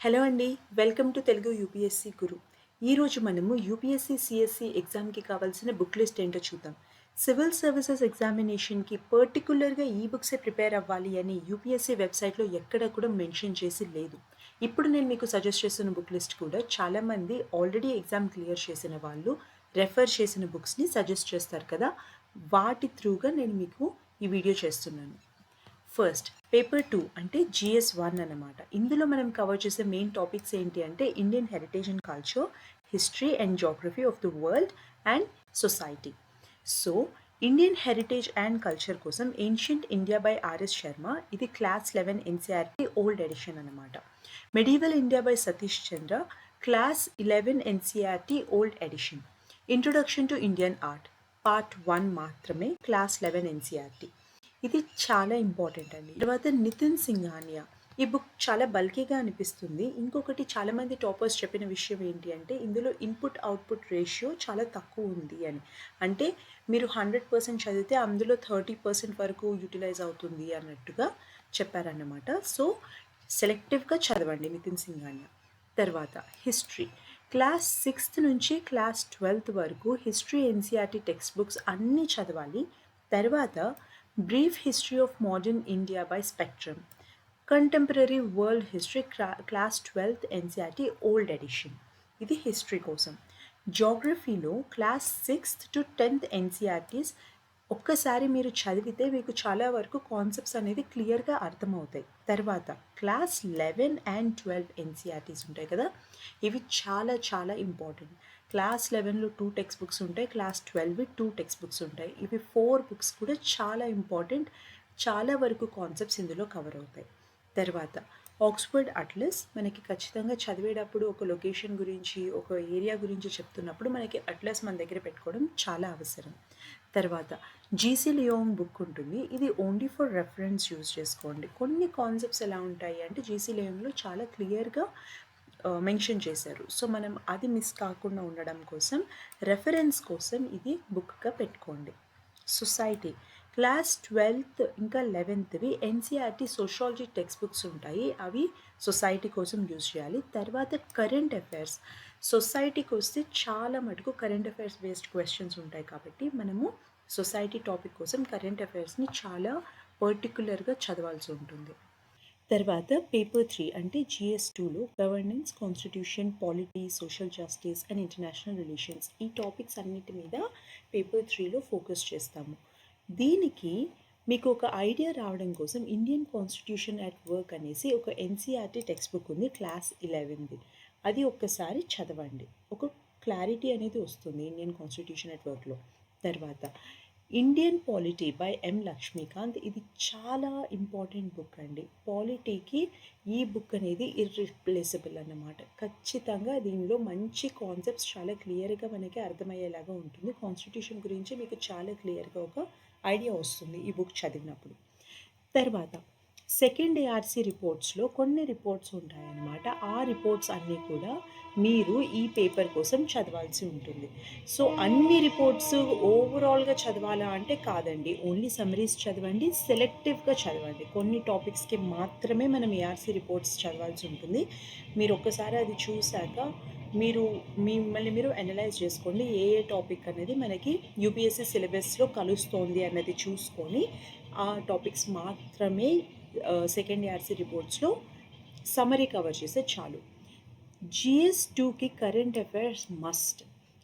Hello అండి. Welcome to Telugu UPSC గురు. ఈరోజు మనము యూపీఎస్సీ, సీఎస్సీ ఎగ్జామ్‌కి కావాల్సిన బుక్ లిస్ట్ ఏంటో చూద్దాం. సివిల్ సర్వీసెస్ ఎగ్జామినేషన్‌కి పర్టిక్యులర్‌గా ఈ బుక్సే ప్రిపేర్ అవ్వాలి అని యూపీఎస్సీ వెబ్‌సైట్‌లో ఎక్కడ కూడా మెన్షన్ చేసి లేదు. ఇప్పుడు నేను మీకు సజెస్ట్ చేస్తున్న బుక్ లిస్ట్ కూడా చాలామంది ఆల్రెడీ ఎగ్జామ్ క్లియర్ చేసిన వాళ్ళు రెఫర్ చేసిన బుక్స్‌ని సజెస్ట్ చేస్తారు కదా! వాటి త్రూగా నేను మీకు ఈ వీడియో చేస్తున్నాను. ఫస్ట్ పేపర్ 2 అంటే GS1 అన్నమాట. ఇందులో మనం కవర్ చేసే మెయిన్ టాపిక్స్ ఏంటి అంటే Indian heritage and culture, history and geography of the world and society. So Indian heritage and culture కోసం ancient India by RS Sharma, ఇది క్లాస్ 11 ఎన్సీఆర్టీ ఓల్డ్ ఎడిషన్ అన్నమాట. Medieval India by Satish Chandra, class 11 NCERT old edition. Introduction to Indian art part 1 మాత్రమే class 11 NCERT. ఇది చాలా important అండి. తర్వాత నితిన్ సింఘానియా, ఈ book చాలా బల్కీగా అనిపిస్తుంది. ఇంకొకటి చాలామంది టాపర్స్ చెప్పిన విషయం ఏంటి అంటే ఇందులో ఇన్పుట్ అవుట్పుట్ రేషియో చాలా తక్కువ ఉంది అని. అంటే మీరు 100% చదివితే అందులో 30% వరకు యూటిలైజ్ అవుతుంది అన్నట్టుగా చెప్పారన్నమాట. సో సెలెక్టివ్గా చదవండి నితిన్ సింఘానియా. తర్వాత హిస్టరీ క్లాస్ 6th నుంచి క్లాస్ 12th వరకు హిస్టరీ ఎన్సీఆర్టీ టెక్స్ట్ బుక్స్ అన్నీ చదవాలి. తర్వాత brief history of modern India by Spectrum, contemporary world history class 12th NCERT old edition. ఇది హిస్టరీ కోసం. జాగ్రఫీలో class 6th to 10th NCERTs ఒక్కసారి మీరు చదివితే మీకు చాలా వరకు కాన్సెప్ట్స్ అనేది క్లియర్గా అర్థమవుతాయి. తర్వాత క్లాస్ 11 అండ్ 12 ఎన్సీఆర్టీస్ ఉంటాయి కదా, ఇవి చాలా చాలా ఇంపార్టెంట్. క్లాస్ 11లో 2 టెక్స్ట్ బుక్స్ ఉంటాయి, క్లాస్ 12 2 టెక్స్ట్ బుక్స్ ఉంటాయి. ఇవి 4 బుక్స్ కూడా చాలా ఇంపార్టెంట్. చాలా వరకు కాన్సెప్ట్స్ ఇందులో కవర్ అవుతాయి. తర్వాత ఆక్స్ఫర్డ్ అట్లస్ మనకి ఖచ్చితంగా చదివేటప్పుడు ఒక లొకేషన్ గురించి ఒక ఏరియా గురించి చెప్తున్నప్పుడు మనకి అట్లస్ మన దగ్గర పెట్టుకోవడం చాలా అవసరం. తర్వాత జీసీ లియోంగ్ బుక్ ఉంటుంది, ఇది ఓన్లీ ఫర్ రెఫరెన్స్ యూజ్ చేసుకోండి. కొన్ని కాన్సెప్ట్స్ ఎలా ఉంటాయి అంటే జీసీ లియోంగ్లో చాలా క్లియర్గా మెన్షన్ చేశారు. సో మనం అది మిస్ కాకుండా ఉండడం కోసం రెఫరెన్స్ కోసం ఇది బుక్గా పెట్టుకోండి. సొసైటీ క్లాస్ 12th ఇంకా 11thవి ఎన్సీఆర్టీ సోషాలజీ టెక్స్ట్ బుక్స్ ఉంటాయి, అవి సొసైటీ కోసం యూజ్ చేయాలి. తర్వాత కరెంట్ అఫైర్స్, సొసైటీకి వస్తే చాలా మటుకు కరెంట్ అఫైర్స్ బేస్డ్ క్వశ్చన్స్ ఉంటాయి కాబట్టి మనము సొసైటీ టాపిక్ కోసం కరెంట్ అఫైర్స్ని చాలా పర్టికులర్గా చదవాల్సి ఉంటుంది. తర్వాత పేపర్ 3 అంటే GS2లో governance, constitution, polity, social justice and international relations, ఈ టాపిక్స్ అన్నిటి మీద పేపర్ 3లో ఫోకస్ చేస్తాము. దీనికి మీకు ఒక ఐడియా రావడం కోసం ఇండియన్ కాన్స్టిట్యూషన్ అట్ వర్క్ అనేసి ఒక ఎన్సీఆర్టీ టెక్స్ట్ బుక్ ఉంది క్లాస్ 11ది. అది ఒక్కసారి చదవండి, ఒక క్లారిటీ అనేది వస్తుంది ఇండియన్ కాన్స్టిట్యూషన్ అట్ వర్క్లో. తర్వాత ఇండియన్ పాలిటీ బై ఎం లక్ష్మీకాంత్, ఇది చాలా ఇంపార్టెంట్ బుక్ అండి. పాలిటీకి ఈ బుక్ అనేది ఇర్రిప్లేసబుల్ అన్నమాట. ఖచ్చితంగా దీనిలో మంచి కాన్సెప్ట్స్ చాలా క్లియర్గా మనకి అర్థమయ్యేలాగా ఉంటుంది. కాన్స్టిట్యూషన్ గురించి మీకు చాలా క్లియర్గా ఒక ఐడియా వస్తుంది ఈ బుక్ చదివినప్పుడు. తర్వాత సెకండ్ ఏఆర్సీ రిపోర్ట్స్లో కొన్ని రిపోర్ట్స్ ఉంటాయన్నమాట. ఆ రిపోర్ట్స్ అన్నీ కూడా మీరు ఈ పేపర్ కోసం చదవాల్సి ఉంటుంది. సో అన్ని రిపోర్ట్స్ ఓవరాల్గా చదవాలా అంటే కాదండి, ఓన్లీ సమ్మరీస్ చదవండి, సెలెక్టివ్గా చదవండి. కొన్ని టాపిక్స్కి మాత్రమే మనం ఏఆర్సీ రిపోర్ట్స్ చదవాల్సి ఉంటుంది. మీరు ఒక్కసారి అది చూశాక మీరు మిమ్మల్ని మీరు అనలైజ్ చేసుకోండి, ఏ ఏ టాపిక్ అనేది మనకి యూపీఎస్సీ సిలబస్లో కలుస్తోంది అన్నది చూసుకొని ఆ టాపిక్స్ మాత్రమే సెకండ్ ఏఆర్సీ రిపోర్ట్స్లో సమ్మరీ కవర్ చేస్తే చాలు. GS2కి కరెంట్ అఫైర్స్ మస్ట్.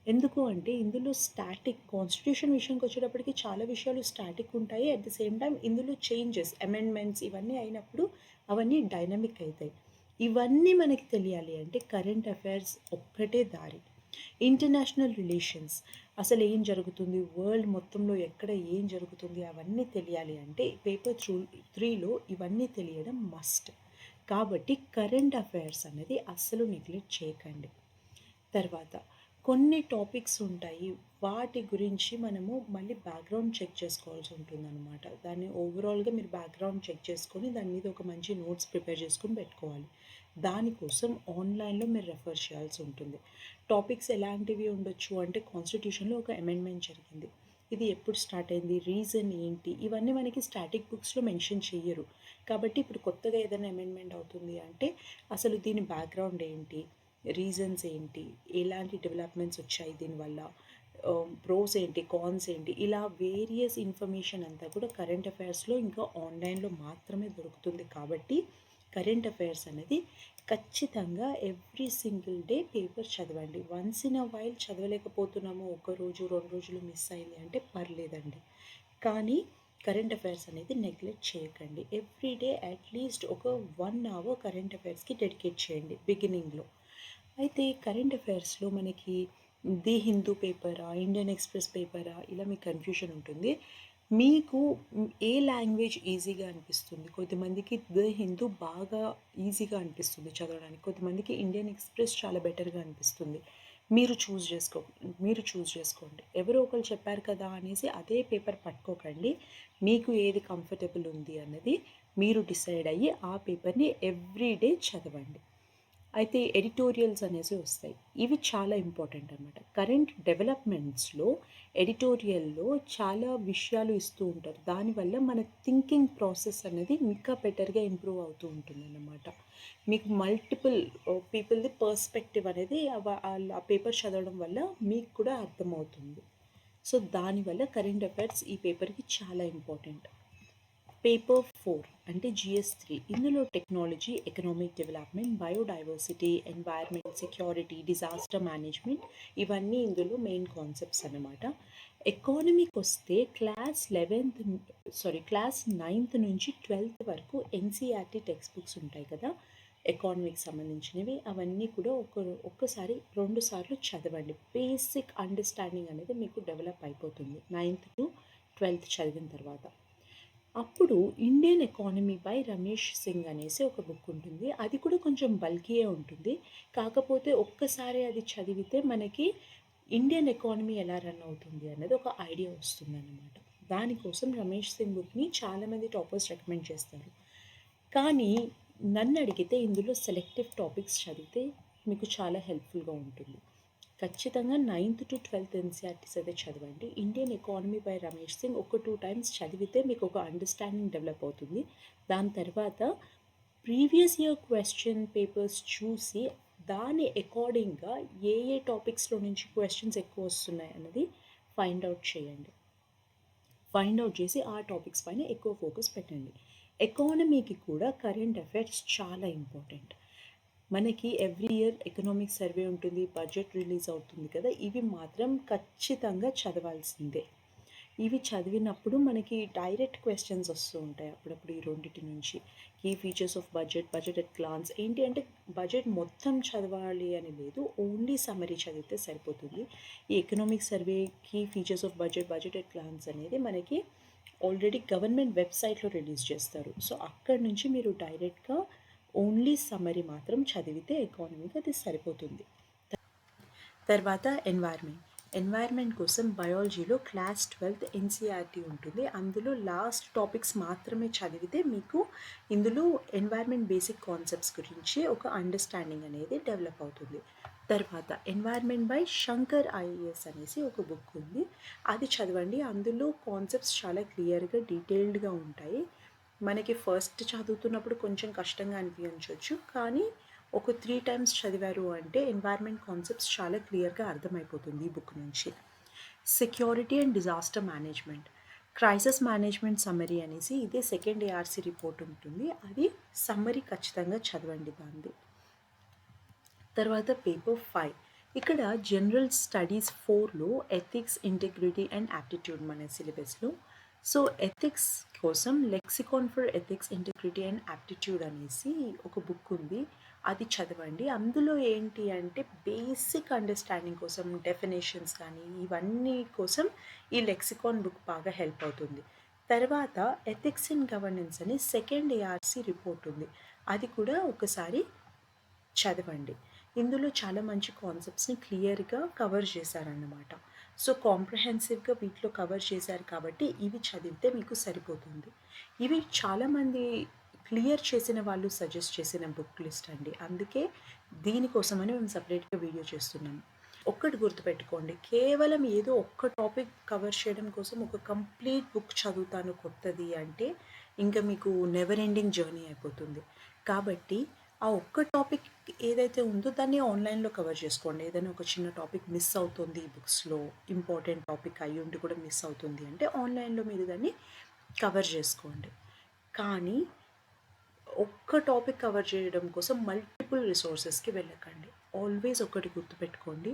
ఎందుకు అంటే ఇందులో స్టాటిక్, కాన్స్టిట్యూషన్ విషయంకి వచ్చేటప్పటికి చాలా విషయాలు స్టాటిక్ ఉంటాయి. అట్ ది సేమ్ టైం ఇందులో చేంజెస్, అమెండ్మెంట్స్ ఇవన్నీ అయినప్పుడు అవన్నీ డైనమిక్ అవుతాయి. ఇవన్నీ మనకి తెలియాలి అంటే కరెంట్ అఫైర్స్ ఒక్కటే దారి. ఇంటర్నేషనల్ రిలేషన్స్, అసలు ఏం జరుగుతుంది వరల్డ్ మొత్తంలో, ఎక్కడ ఏం జరుగుతుంది అవన్నీ తెలియాలి అంటే పేపర్ 3లో ఇవన్నీ తెలియడం మస్ట్. కాబట్టి కరెంట్ అఫైర్స్ అనేది అస్సలు నెగ్లెక్ట్ చేయకండి. తర్వాత కొన్ని టాపిక్స్ ఉంటాయి, వాటి గురించి మనము మళ్ళీ బ్యాక్గ్రౌండ్ చెక్ చేసుకోవాల్సి ఉంటుందన్నమాట. దాన్ని ఓవరాల్గా మీరు బ్యాక్గ్రౌండ్ చెక్ చేసుకొని దాని మీద ఒక మంచి నోట్స్ ప్రిపేర్ చేసుకొని పెట్టుకోవాలి. దానికోసం ఆన్లైన్లో మీరు రెఫర్ చేయాల్సి ఉంటుంది. టాపిక్స్ ఎలాంటివి ఉండొచ్చు అంటే కాన్స్టిట్యూషన్లో ఒక అమెండ్మెంట్ జరిగింది, ఇది ఎప్పుడు స్టార్ట్ అయింది, రీజన్ ఏంటి, ఇవన్నీ మనకి స్టాటిక్ బుక్స్లో మెన్షన్ చెయ్యరు. కాబట్టి ఇప్పుడు కొత్తగా ఏదైనా అమెండ్మెంట్ అవుతుంది అంటే అసలు దీని బ్యాక్గ్రౌండ్ ఏంటి, రీజన్స్ ఏంటి, ఎలాంటి డెవలప్మెంట్స్ వచ్చాయి దీనివల్ల, ప్రోస్ ఏంటి, కాన్స్ ఏంటి, ఇలా వేరియస్ ఇన్ఫర్మేషన్ అంతా కూడా కరెంట్ అఫైర్స్లో ఇంకా ఆన్లైన్లో మాత్రమే దొరుకుతుంది. కాబట్టి కరెంట్ అఫైర్స్ అనేది ఖచ్చితంగా ఎవ్రీ సింగిల్ డే పేపర్ చదవండి. వన్స్ ఇన్ అ వైల్ చదవలేకపోతున్నాము, ఒక రోజు 2 రోజులు మిస్ అయింది అంటే పర్లేదండి. కానీ కరెంట్ అఫైర్స్ అనేది నెగ్లెక్ట్ చేయకండి. ఎవ్రీ డే అట్లీస్ట్ ఒక 1 అవర్ కరెంట్ అఫైర్స్కి డెడికేట్ చేయండి బిగినింగ్లో. అయితే కరెంట్ అఫైర్స్లో మనకి ది హిందూ పేపరా, ఇండియన్ ఎక్స్‌ప్రెస్ పేపరా, ఇలా మీకు కన్‌ఫ్యూషన్ ఉంటుంది. మీకు ఏ లాంగ్వేజ్ ఈజీగా అనిపిస్తుంది? కొంతమందికి ది హిందూ బాగా ఈజీగా అనిపిస్తుంది చదవడానికి. కొంతమందికి ఇండియన్ ఎక్స్‌ప్రెస్ చాలా బెటర్‌గా అనిపిస్తుంది. మీరు చూజ్ చేసుకోండి. ఎవరో ఒకళ్ళు చెప్పారు కదా అనేసి అదే పేపర్ పట్టుకోకండి. మీకు ఏది కంఫర్టబుల్ ఉంది అన్నది మీరు డిసైడ్ అయ్యి ఆ పేపర్‌ని ఎవ్రీ డే చదవండి. అయితే ఎడిటోరియల్స్ అనేసి వస్తాయి. ఇవి చాలా ఇంపార్టెంట్ అనమాట. కరెంట్ డెవలప్మెంట్స్‌లో ఎడిటోరియల్‌లో చాలా విషయాలు ఇస్తూ ఉంటారు. దానివల్ల మన థింకింగ్ ప్రాసెస్ అనేది ఇంకా బెటర్‌గా ఇంప్రూవ్ అవుతూ ఉంటుందన్నమాట. మీకు మల్టిపుల్ పీపుల్‌ది పర్స్పెక్టివ్ అనేది ఆ పేపర్ చదవడం వల్ల మీకు కూడా అర్థమవుతుంది. సో, దానివల్ల కరెంట్ అఫైర్స్ ఈ పేపర్‌కి చాలా ఇంపార్టెంట్. పేపర్ 4 అంటే GS3 ఇందులో technology, economic development, biodiversity, environment, security, disaster management ఇవన్నీ ఇందులో మెయిన్ కాన్సెప్ట్స్ అన్నమాట. ఎకానమీకి వస్తే క్లాస్ 9th నుంచి 12th వరకు ఎన్సీఆర్టీ టెక్స్ట్ బుక్స్ ఉంటాయి కదా, ఎకానమీకి సంబంధించినవి. అవన్నీ కూడా ఒక్కసారి 2 సార్లు చదవండి. బేసిక్ అండర్స్టాండింగ్ అనేది మీకు డెవలప్ అయిపోతుంది 9th to 12th చదివిన తర్వాత. అప్పుడు Indian economy by Ramesh Singh అనేసి ఒక బుక్ ఉంటుంది. అది కూడా కొంచెం బల్కీయే ఉంటుంది. కాకపోతే ఒక్కసారి అది చదివితే మనకి ఇండియన్ ఎకానమీ ఎలా రన్ అవుతుంది అన్నది ఒక ఐడియా వస్తుందన్నమాట. దానికోసం రమేష్ సింగ్ బుక్‌ని చాలామంది టాపర్స్ రికమెండ్ చేస్తారు. కానీ నన్ను అడిగితే ఇందులో సెలెక్టివ్ టాపిక్స్ చదివితే మీకు చాలా హెల్ప్‌ఫుల్‌గా ఉంటుంది. ఖచ్చితంగా 9th to 12th ఎన్సీఆర్టీస్ అయితే చదవండి. Indian economy by Ramesh Singh ఒక 2 టైమ్స్ చదివితే మీకు ఒక అండర్స్టాండింగ్ డెవలప్ అవుతుంది. దాని తర్వాత ప్రీవియస్ ఇయర్ క్వెషన్ పేపర్స్ చూసి దాని అకార్డింగ్‌గా ఏ ఏ టాపిక్స్‌లో నుంచి క్వెషన్స్ ఎక్కువ వస్తున్నాయి అన్నది ఫైండ్ ఔట్ చేయండి. ఫైండ్ ఔట్ చేసి ఆ టాపిక్స్ పైన ఎక్కువ ఫోకస్ పెట్టండి. ఎకానమీకి కూడా కరెంట్ అఫైర్స్ చాలా ఇంపార్టెంట్. మనకి ఎవ్రీ ఇయర్ ఎకనామిక్ సర్వే ఉంటుంది, బడ్జెట్ రిలీజ్ అవుతుంది కదా, ఇవి మాత్రం ఖచ్చితంగా చదవాల్సిందే. ఇవి చదివినప్పుడు మనకి డైరెక్ట్ క్వెషన్స్ వస్తూ ఉంటాయి అప్పుడప్పుడు ఈ రెండిటి నుంచి. Key features of budget, budget at glance ఏంటి అంటే బడ్జెట్ మొత్తం చదవాలి అని లేదు, ఓన్లీ సమ్మరీ చదివితే సరిపోతుంది. ఈ economic survey, key features of budget, budget at glance అనేది మనకి ఆల్రెడీ గవర్నమెంట్ వెబ్సైట్లో రిలీజ్ చేస్తారు. సో అక్కడి నుంచి మీరు డైరెక్ట్గా ఓన్లీ సమ్మరీ మాత్రం చదివితే ఎకానమీకి అది సరిపోతుంది. తర్వాత ఎన్వైర్న్మెంట్ కోసం బయాలజీలో క్లాస్ 12th ఎన్సీఆర్టీ ఉంటుంది. అందులో లాస్ట్ టాపిక్స్ మాత్రమే చదివితే మీకు ఇందులో ఎన్వైర్న్మెంట్ బేసిక్ కాన్సెప్ట్స్ గురించి ఒక అండర్స్టాండింగ్ అనేది డెవలప్ అవుతుంది. తర్వాత ఎన్వైర్న్మెంట్ బై శంకర్ ఐఏఎస్ అనేసి ఒక బుక్ ఉంది, అది చదవండి. అందులో కాన్సెప్ట్స్ చాలా క్లియర్గా డీటెయిల్డ్గా ఉంటాయి. మనకి ఫస్ట్ చదువుతున్నప్పుడు కొంచెం కష్టంగా అనిపించవచ్చు, కానీ ఒక 3 టైమ్స్ చదివారు అంటే ఎన్వైర్న్మెంట్ కాన్సెప్ట్స్ చాలా క్లియర్గా అర్థమైపోతుంది ఈ బుక్ నుంచి. Security and disaster management, crisis management summary అనేసి ఇదే సెకండ్ ఏఆర్సీ రిపోర్ట్ ఉంటుంది, అది సమ్మరీ ఖచ్చితంగా చదవండి దాన్ని. తర్వాత పేపర్ 5 ఇక్కడ జనరల్ స్టడీస్ 4లో ఎథిక్స్, ఇంటిగ్రిటీ అండ్ యాప్టిట్యూడ్ మన సిలబస్లో. సో ఎథిక్స్ కోసం lexicon for ethics, integrity and aptitude అనేసి ఒక బుక్ ఉంది, అది చదవండి. అందులో ఏంటి అంటే బేసిక్ అండర్స్టాండింగ్ కోసం డెఫినేషన్స్ కానీ ఇవన్నీ కోసం ఈ లెక్సికాన్ బుక్ బాగా హెల్ప్ అవుతుంది. తర్వాత ఎథిక్స్ ఇన్ గవర్నెన్స్ అని సెకండ్ ఏఆర్సీ రిపోర్ట్ ఉంది, అది కూడా ఒకసారి చదవండి. ఇందులో చాలా మంచి కాన్సెప్ట్స్ని క్లియర్గా కవర్ చేశారన్నమాట. సో కాంప్రహెన్సివ్గా వీటిలో కవర్ చేశారు కాబట్టి ఇవి చదివితే మీకు సరిపోతుంది. ఇవి చాలామంది క్లియర్ చేసిన వాళ్ళు సజెస్ట్ చేసిన బుక్ లిస్ట్ అండి, అందుకే దీనికోసమని మేము సపరేట్గా వీడియో చేస్తున్నాము. ఒక్కటి గుర్తుపెట్టుకోండి, కేవలం ఏదో ఒక్క టాపిక్ కవర్ చేయడం కోసం ఒక కంప్లీట్ బుక్ చదువుతాను కొత్తది అంటే ఇంకా మీకు నెవర్ ఎండింగ్ జర్నీ అయిపోతుంది. కాబట్టి ఆ ఒక్క టాపిక్ ఏదైతే ఉందో దాన్ని ఆన్‌లైన్‌లో కవర్ చేసుకోండి. ఏదైనా ఒక చిన్న టాపిక్ మిస్ అవుతుంది ఈ బుక్స్‌లో, ఇంపార్టెంట్ టాపిక్ అయ్యుండి కూడా మిస్ అవుతుంది అంటే ఆన్‌లైన్‌లో మీరు దాన్ని కవర్ చేసుకోండి. కానీ ఒక్క టాపిక్ కవర్ చేయడం కోసం మల్టిపుల్ రిసోర్సెస్‌కి వెళ్ళకండి. ఆల్వేస్ ఒకటి గుర్తుపెట్టుకోండి.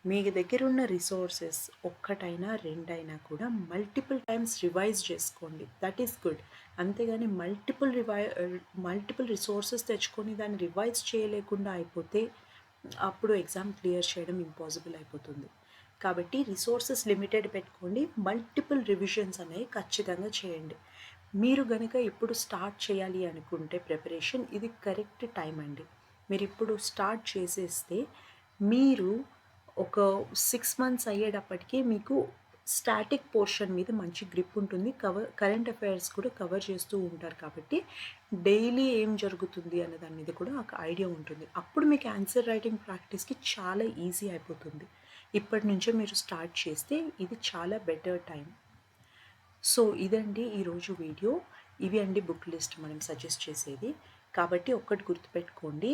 మీ దగ్గర ఉన్న రిసోర్సెస్ ఒక్కటైనా, రెండైనా కూడా మల్టిపుల్ టైమ్స్ రివైజ్ చేసుకోండి. That is good. అంతేగాని మల్టిపుల్ రిసోర్సెస్ తెచ్చుకొని దాన్ని రివైజ్ చేయలేకుండా అయిపోతే అప్పుడు ఎగ్జామ్ క్లియర్ చేయడం ఇంపాసిబుల్ అయిపోతుంది. కాబట్టి రిసోర్సెస్ లిమిటెడ్ పెట్టుకోండి. మల్టిపుల్ రివిజన్స్ అనేవి ఖచ్చితంగా చేయండి. మీరు గనక ఇప్పుడు స్టార్ట్ చేయాలి అనుకుంటే ప్రిపరేషన్ ఇది కరెక్ట్ టైం అండి. మీరిప్పుడు స్టార్ట్ చేసేస్తే మీరు ఒక 6 మంత్స్ అయ్యేటప్పటికి మీకు స్టాటిక్ పోర్షన్ మీద మంచి గ్రిప్ ఉంటుంది. కరెంట్ అఫైర్స్ కూడా కవర్ చేస్తూ ఉంటారు కాబట్టి డైలీ ఏం జరుగుతుంది అనే దాని మీద కూడా ఒక ఐడియా ఉంటుంది. అప్పుడు మీకు ఆన్సర్ రైటింగ్ ప్రాక్టీస్‌కి చాలా ఈజీ అయిపోతుంది. ఇప్పటి నుంచే మీరు స్టార్ట్ చేస్తే ఇది చాలా బెటర్ టైం. సో ఇదండి ఈరోజు వీడియో. ఇవి అండి బుక్ లిస్ట్ మనం సజెస్ట్ చేసేది. కాబట్టి ఒక్కటి గుర్తుపెట్టుకోండి.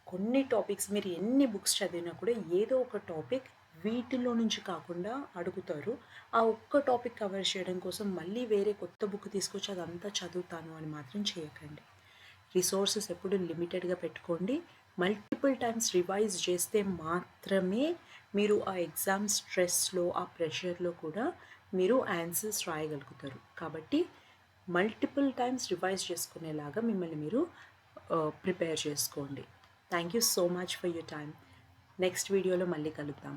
కొన్ని టాపిక్స్ మీరు ఎన్ని బుక్స్ చదివినా కూడా ఏదో ఒక టాపిక్ వీటిలో నుంచి కాకుండా అడుగుతారు. ఆ ఒక్క టాపిక్ కవర్ చేయడం కోసం మళ్ళీ వేరే కొత్త బుక్ తీసుకొచ్చి అదంతా చదువుతాను అని మాత్రం చేయకండి. రిసోర్సెస్ ఎప్పుడు లిమిటెడ్గా పెట్టుకోండి. మల్టిపుల్ టైమ్స్ రివైజ్ చేస్తే మాత్రమే మీరు ఆ ఎగ్జామ్ స్ట్రెస్లో ఆ ప్రెషర్లో కూడా మీరు ఆన్సర్స్ రాయగలుగుతారు. కాబట్టి మల్టిపుల్ టైమ్స్ రివైజ్ చేసుకునేలాగా మిమ్మల్ని మీరు ప్రిపేర్ చేసుకోండి. Thank you so much for your time. Next వీడియోలో మళ్ళీ కలుద్దాం.